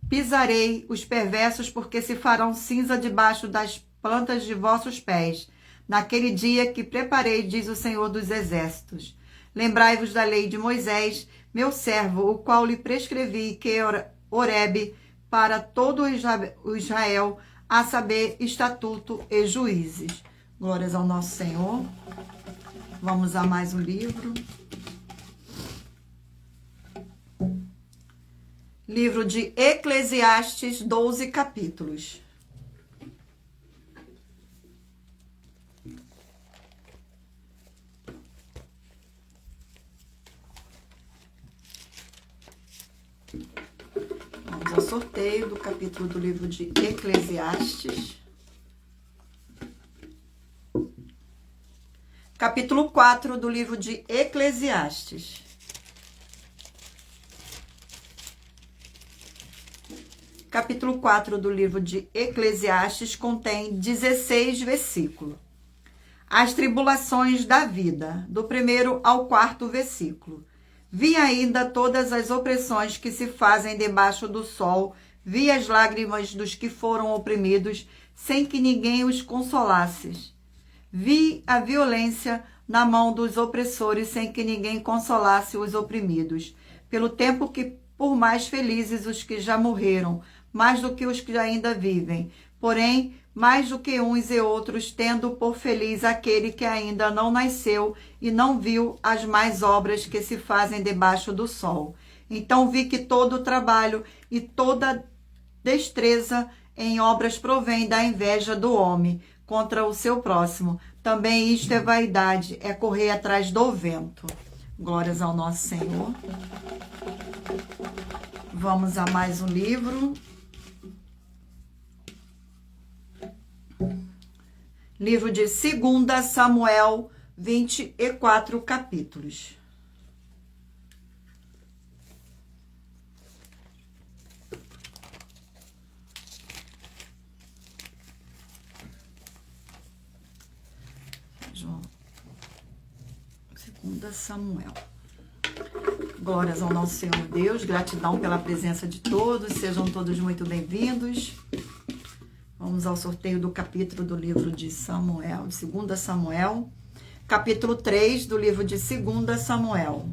Pisarei os perversos, porque se farão cinza debaixo das plantas de vossos pés. Naquele dia que preparei, diz o Senhor dos Exércitos. Lembrai-vos da lei de Moisés, meu servo, o qual lhe prescrevi que Horebe para todo o Israel, a saber, estatuto e juízes. Glórias ao nosso Senhor. Vamos a mais um livro. Livro de Eclesiastes, 12 capítulos. Vamos ao sorteio do capítulo do livro de Eclesiastes. Capítulo 4 do livro de Eclesiastes. Capítulo 4 do livro de Eclesiastes contém 16 versículos. As tribulações da vida, do 1º ao 4º versículo. Vi ainda todas as opressões que se fazem debaixo do sol, vi as lágrimas dos que foram oprimidos, sem que ninguém os consolasse. Vi a violência na mão dos opressores, sem que ninguém consolasse os oprimidos. Pelo tempo que, por mais felizes os que já morreram, mais do que os que ainda vivem. Porém, mais do que uns e outros, tendo por feliz aquele que ainda não nasceu e não viu as mais obras que se fazem debaixo do sol. Então vi que todo o trabalho e toda destreza em obras provém da inveja do homem contra o seu próximo. Também isto é vaidade, é correr atrás do vento. Glórias ao nosso Senhor. Vamos a mais um livro. Livro de 2 Samuel, 24 capítulos. João, 2 Samuel. Glórias ao nosso Senhor Deus, gratidão pela presença de todos, sejam todos muito bem-vindos. Vamos ao sorteio do capítulo do livro de Samuel, de 2 Samuel, capítulo 3 do livro de 2 Samuel.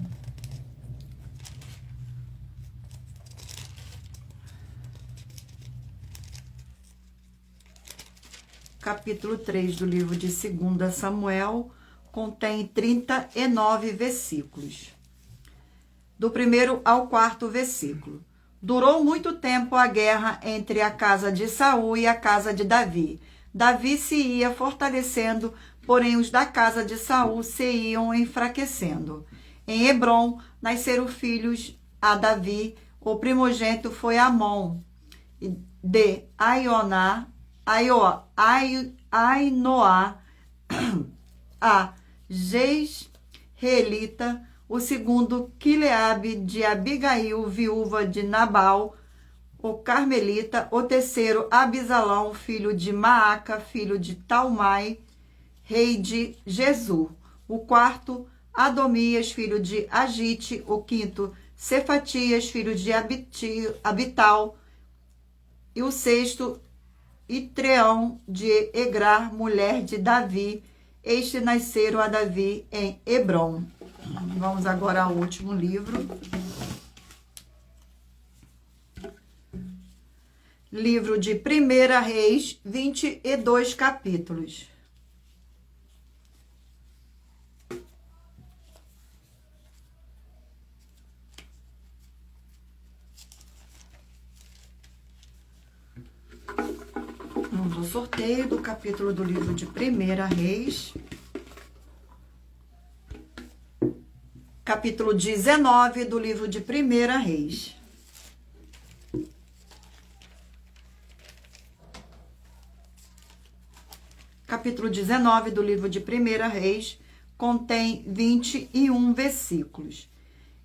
Capítulo 3 do livro de 2 Samuel contém 39 versículos. Do 1º ao 4º versículo. Durou muito tempo a guerra entre a casa de Saul e a casa de Davi. Davi se ia fortalecendo, porém os da casa de Saul se iam enfraquecendo. Em Hebrom nasceram filhos a Davi. O primogênito foi Amon, de Ainoá, a Jezreelita. O segundo, Quileabe de Abigail, viúva de Nabal, o carmelita. O terceiro, Abisalão, filho de Maaca, filho de Talmai, rei de Gesur. O quarto, Adomias, filho de Agite. O quinto, Cefatias, filho de Abital. E o sexto, Itreão de Egrar, mulher de Davi. Estes nasceram a Davi em Hebrom. Vamos agora ao último livro. Livro de 1 Reis, 22 capítulos. Vamos ao sorteio do capítulo do livro de 1 Reis. Capítulo 19 do livro de 1 Reis. Capítulo 19 do livro de 1 Reis contém 21 versículos.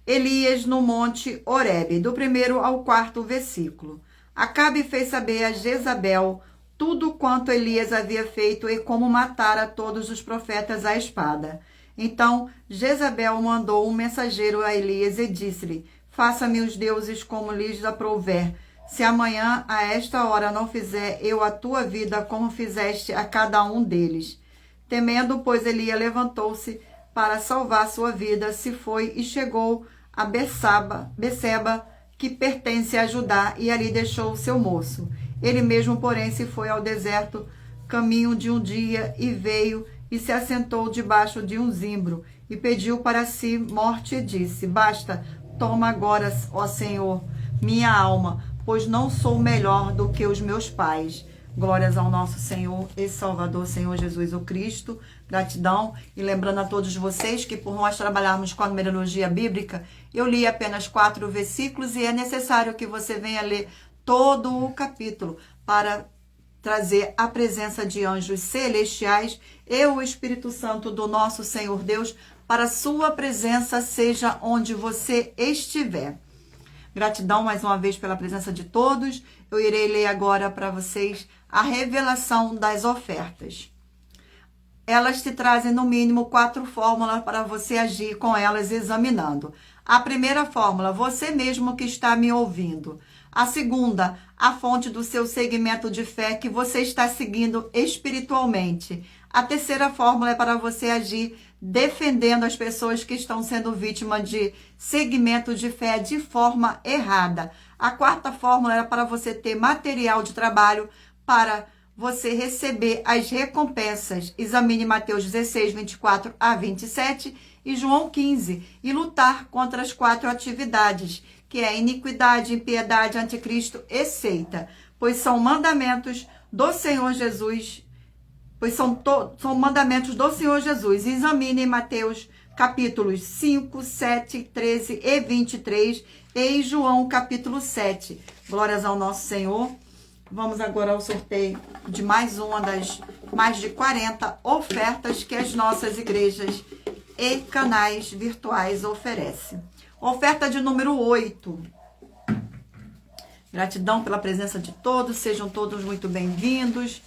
Elias no monte Horebe, do 1º ao 4º versículo. Acabe fez saber a Jezabel tudo quanto Elias havia feito e como matara todos os profetas à espada. Então Jezabel mandou um mensageiro a Elias e disse-lhe: faça-me os deuses como lhes aprouver. Se amanhã a esta hora não fizer eu a tua vida como fizeste a cada um deles. Temendo, pois, Elias levantou-se para salvar sua vida, se foi e chegou a Beceba, que pertence a Judá, e ali deixou o seu moço. Ele mesmo, porém, se foi ao deserto, caminho de um dia, e veio e se assentou debaixo de um zimbro, e pediu para si morte, e disse: basta, toma agora, ó Senhor, minha alma, pois não sou melhor do que os meus pais. Glórias ao nosso Senhor e Salvador, Senhor Jesus o Cristo. Gratidão. E lembrando a todos vocês que por nós trabalharmos com a numerologia bíblica, eu li apenas 4 versículos e é necessário que você venha ler todo o capítulo para trazer a presença de anjos celestiais e o Espírito Santo do nosso Senhor Deus para a sua presença, seja onde você estiver. Gratidão mais uma vez pela presença de todos. Eu irei ler agora para vocês a revelação das ofertas. Elas te trazem no mínimo 4 fórmulas para você agir com elas examinando. A primeira fórmula, você mesmo que está me ouvindo. A segunda, a fonte do seu segmento de fé que você está seguindo espiritualmente. A terceira fórmula é para você agir defendendo as pessoas que estão sendo vítimas de segmento de fé de forma errada. A quarta fórmula era para você ter material de trabalho para você receber as recompensas. Examine Mateus 16, 24 a 27 e João 15 e lutar contra as 4 atividades, que é iniquidade, impiedade, anticristo e seita, pois são mandamentos do Senhor Jesus. São mandamentos do Senhor Jesus. Examine Mateus capítulos 5, 7, 13 e 23 e João capítulo 7. Glórias ao nosso Senhor. Vamos agora ao sorteio de mais uma das mais de 40 ofertas que as nossas igrejas e canais virtuais oferecem. Oferta de número 8. Gratidão pela presença de todos. Sejam todos muito bem-vindos.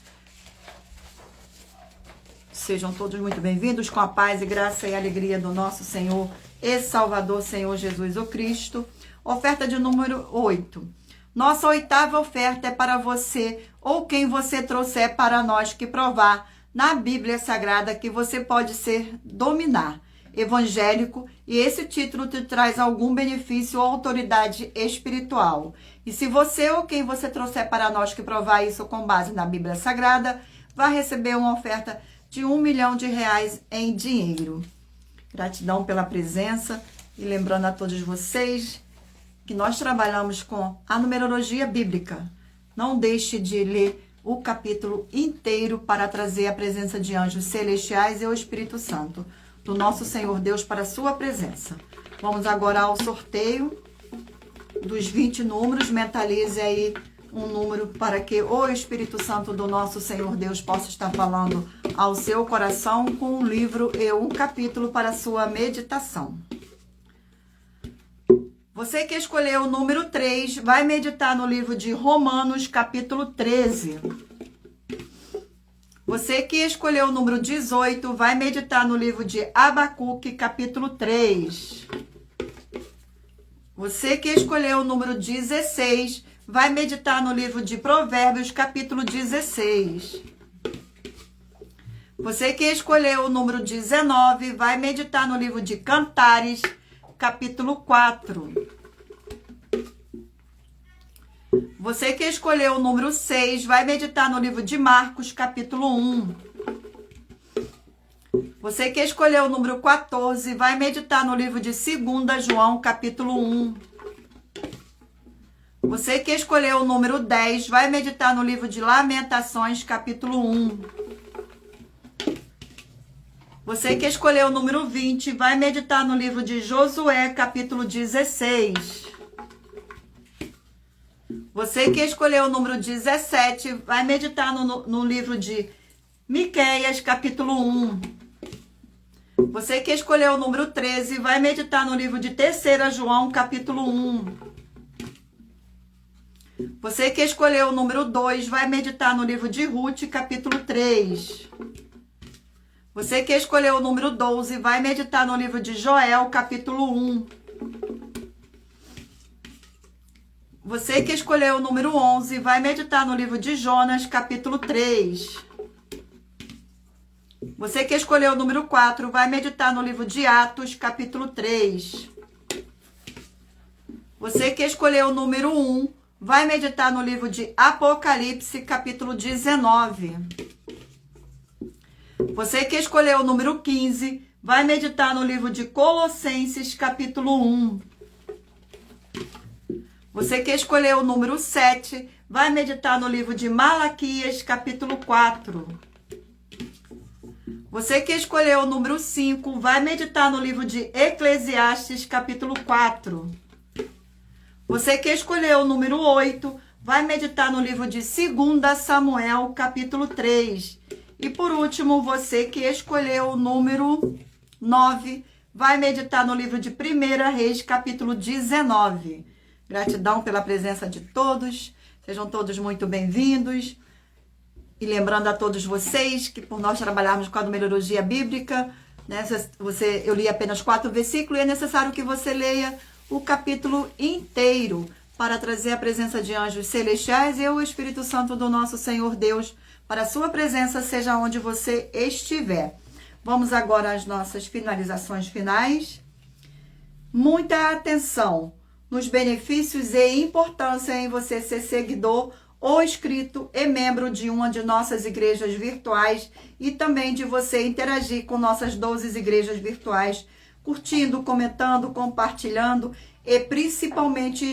Sejam todos muito bem-vindos com a paz e graça e alegria do nosso Senhor e Salvador, Senhor Jesus o Cristo. Oferta de número 8. Nossa 8ª oferta é para você ou quem você trouxer para nós que provar na Bíblia Sagrada que você pode ser dominar, evangélico, e esse título te traz algum benefício ou autoridade espiritual. E se você ou quem você trouxer para nós que provar isso com base na Bíblia Sagrada, vai receber uma oferta de R$1 milhão em dinheiro. Gratidão pela presença e lembrando a todos vocês que nós trabalhamos com a numerologia bíblica. Não deixe de ler o capítulo inteiro para trazer a presença de anjos celestiais e o Espírito Santo do nosso Senhor Deus para a sua presença. Vamos agora ao sorteio dos 20 números. Mentalize aí um número para que o Espírito Santo do nosso Senhor Deus possa estar falando ao seu coração com um livro e um capítulo para a sua meditação. Você que escolheu o número 3, vai meditar no livro de Romanos, capítulo 13. Você que escolheu o número 18, vai meditar no livro de Abacuque, capítulo 3. Você que escolheu o número 16, vai meditar no livro de Provérbios, capítulo 16. Você que escolheu o número 19, vai meditar no livro de Cantares, capítulo 4. Você que escolheu o número 6, vai meditar no livro de Marcos, capítulo 1. Você que escolheu o número 14, vai meditar no livro de 2 João, capítulo 1. Você que escolheu o número 10, vai meditar no livro de Lamentações, capítulo 1. Você que escolheu o número 20, vai meditar no livro de Josué, capítulo 16. Você que escolheu o número 17, vai meditar no livro de Miqueias, capítulo 1. Você que escolheu o número 13, vai meditar no livro de 3 João, capítulo 1. Você que escolheu o número 2, vai meditar no livro de Ruth, capítulo 3. Você que escolheu o número 12, vai meditar no livro de Joel, capítulo 1. Você que escolheu o número 11, vai meditar no livro de Jonas, capítulo 3. Você que escolheu o número 4, vai meditar no livro de Atos, capítulo 3. Você que escolheu o número 1, vai meditar no livro de Apocalipse, capítulo 19. Você que escolheu o número 15, vai meditar no livro de Colossenses, capítulo 1. Você que escolheu o número 7, vai meditar no livro de Malaquias, capítulo 4. Você que escolheu o número 5, vai meditar no livro de Eclesiastes, capítulo 4. Você que escolheu o número 8, vai meditar no livro de 2 Samuel, capítulo 3. E por último, você que escolheu o número 9, vai meditar no livro de 1 Reis, capítulo 19. Gratidão pela presença de todos. Sejam todos muito bem-vindos. E lembrando a todos vocês que por nós trabalharmos com a numerologia bíblica, né, eu li apenas 4 versículos e é necessário que você leia o capítulo inteiro para trazer a presença de anjos celestiais e o Espírito Santo do nosso Senhor Deus para a sua presença, seja onde você estiver. Vamos agora às nossas finalizações finais. Muita atenção nos benefícios e importância em você ser seguidor ou inscrito e membro de uma de nossas igrejas virtuais e também de você interagir com nossas 12 igrejas virtuais, curtindo, comentando, compartilhando e principalmente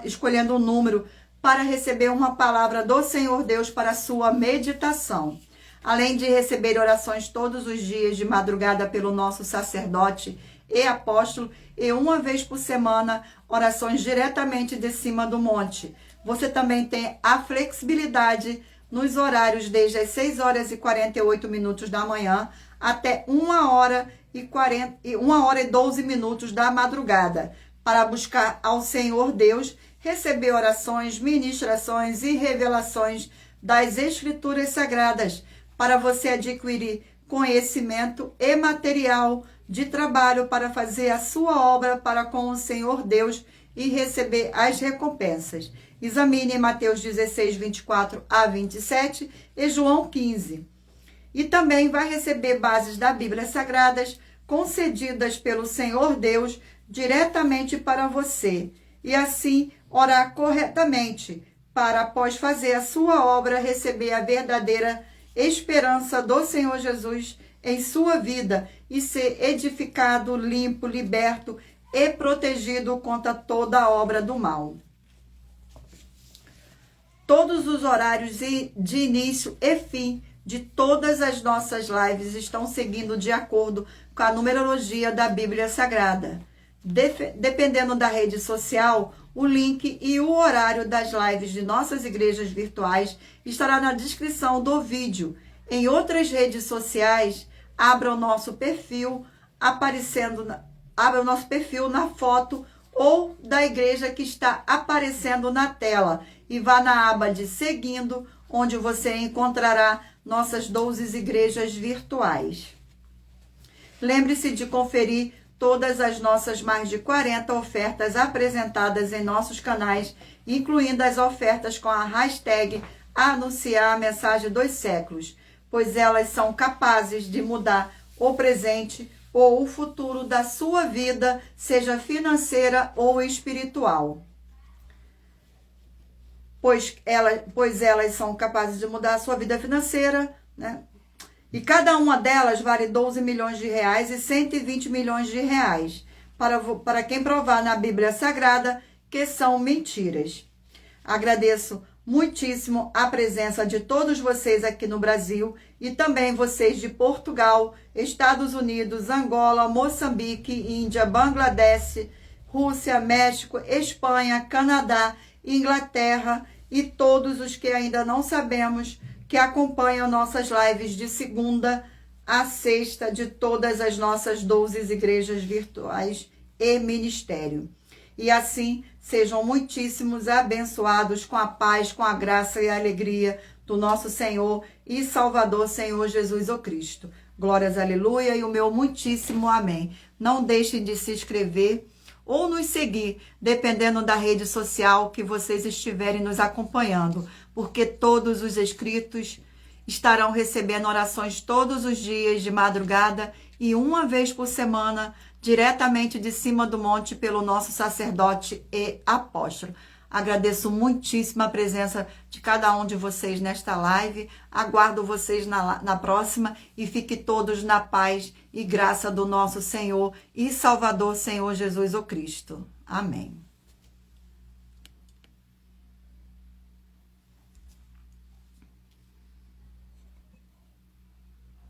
escolhendo um número para receber uma palavra do Senhor Deus para a sua meditação. Além de receber orações todos os dias de madrugada pelo nosso sacerdote e apóstolo e uma vez por semana orações diretamente de cima do monte. Você também tem a flexibilidade nos horários desde as 6 horas e 48 minutos da manhã até 1 hora e 12 minutos da madrugada para buscar ao Senhor Deus, receber orações, ministrações e revelações das Escrituras Sagradas para você adquirir conhecimento e material de trabalho para fazer a sua obra para com o Senhor Deus e receber as recompensas. Examine Mateus 16, 24 a 27 e João 15. E também vai receber bases da Bíblia Sagradas concedidas pelo Senhor Deus diretamente para você. E assim orar corretamente para, após fazer a sua obra, receber a verdadeira esperança do Senhor Jesus em sua vida e ser edificado, limpo, liberto e protegido contra toda a obra do mal. Todos os horários de início e fim de todas as nossas lives estão seguindo de acordo com a numerologia da Bíblia Sagrada. Dependendo da rede social, o link e o horário das lives de nossas igrejas virtuais estará na descrição do vídeo. Em outras redes sociais, abra o nosso perfil na foto ou da igreja que está aparecendo na tela e vá na aba de Seguindo, onde você encontrará nossas 12 igrejas virtuais. Lembre-se de conferir todas as nossas mais de 40 ofertas apresentadas em nossos canais, incluindo as ofertas com a hashtag Anunciar a Mensagem dos Séculos, pois elas são capazes de mudar o presente ou o futuro da sua vida, seja financeira ou espiritual. Pois elas são capazes de mudar a sua vida financeira, né? E cada uma delas vale 12 milhões de reais e 120 milhões de reais, para quem provar na Bíblia Sagrada que são mentiras. Agradeço muitíssimo a presença de todos vocês aqui no Brasil e também vocês de Portugal, Estados Unidos, Angola, Moçambique, Índia, Bangladesh, Rússia, México, Espanha, Canadá, Inglaterra e todos os que ainda não sabemos que acompanham nossas lives de segunda a sexta de todas as nossas 12 igrejas virtuais e ministério. E assim, sejam muitíssimos abençoados com a paz, com a graça e a alegria do nosso Senhor e Salvador, Senhor Jesus o Cristo. Glórias, aleluia, e o meu muitíssimo amém. Não deixem de se inscrever ou nos seguir, dependendo da rede social que vocês estiverem nos acompanhando, porque todos os inscritos estarão recebendo orações todos os dias de madrugada e uma vez por semana, diretamente de cima do monte pelo nosso sacerdote e apóstolo. Agradeço muitíssimo a presença de cada um de vocês nesta live. Aguardo vocês na próxima e fiquem todos na paz e graça do nosso Senhor e Salvador, Senhor Jesus o Cristo. Amém.